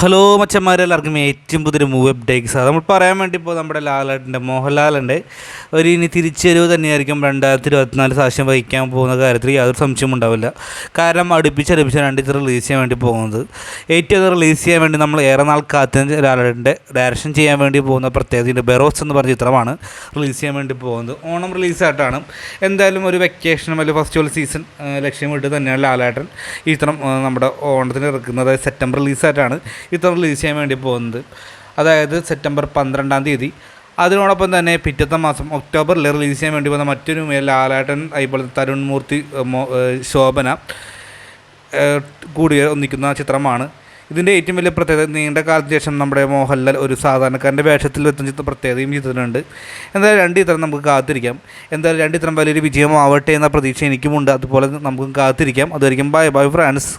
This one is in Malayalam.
ഹലോ മച്ചന്മാരെല്ലാവർക്കും ഏറ്റവും പുതിയൊരു മൂവി അപ്ഡേറ്റ്സ് നമ്മൾ പറയാൻ വേണ്ടി ഇപ്പോൾ നമ്മുടെ ലാലേട്ടൻ്റെ മോഹൻലാലിൻ്റെ ഇനി തിരിച്ചുവരവ് തന്നെയായിരിക്കും 2024 സാക്ഷ്യം വഹിക്കാൻ പോകുന്ന കാര്യത്തിൽ യാതൊരു സംശയവും ഉണ്ടാവില്ല. കാരണം അടുപ്പിച്ച് രണ്ട് ചിത്രം റിലീസ് ചെയ്യാൻ വേണ്ടി പോകുന്നത്. ഏറ്റവും അത് റിലീസ് ചെയ്യാൻ വേണ്ടി നമ്മൾ ഏറെ നാൾ കാത്തിരുന്ന ലാലേട്ടൻ്റെ ഡയറക്ഷൻ ചെയ്യാൻ വേണ്ടി പോകുന്ന പ്രത്യേകതയുടെ ബെറോസ് എന്ന് പറഞ്ഞ ചിത്രമാണ് റിലീസ് ചെയ്യാൻ വേണ്ടി പോകുന്നത്. ഓണം റിലീസായിട്ടാണ്. എന്തായാലും ഒരു വെക്കേഷനും അല്ലെങ്കിൽ ഫെസ്റ്റിവൽ സീസൺ ലക്ഷ്യമിട്ട് തന്നെയാണ് ലാലേട്ടൻ ഈ ചിത്രം നമ്മുടെ ഓണത്തിന് ഇറക്കുന്നത്. സെപ്റ്റംബർ റിലീസായിട്ടാണ് ചിത്രം റിലീസ് ചെയ്യാൻ വേണ്ടി പോകുന്നത്. അതായത് സെപ്റ്റംബർ 12 അതിനോടൊപ്പം തന്നെ പിറ്റത്തെ മാസം ഒക്ടോബറിൽ റിലീസ് ചെയ്യാൻ വേണ്ടി പോകുന്ന മറ്റൊരു ലാലേട്ടൻ അതുപോലെ തരുൺ മൂർത്തി ശോഭന കൂടി ഒന്നിക്കുന്ന ചിത്രമാണ്. ഇതിൻ്റെ ഏറ്റവും വലിയ പ്രത്യേകത നീണ്ട കാലത്തിന് ശേഷം നമ്മുടെ മോഹൻലാൽ ഒരു സാധാരണക്കാരൻ്റെ വേഷത്തിൽ എത്തുന്ന പ്രത്യേകതയും ചിത്രത്തിനുണ്ട്. എന്തായാലും രണ്ട് ചിത്രം നമുക്ക് കാത്തിരിക്കാം. എന്തായാലും രണ്ട് ചിത്രം വലിയൊരു വിജയമാവട്ടെ എന്ന പ്രതീക്ഷ എനിക്കുമുണ്ട്. അതുപോലെ നമുക്ക് കാത്തിരിക്കാം. അതുവരെയും ബൈ ഫ്രാൻസ്.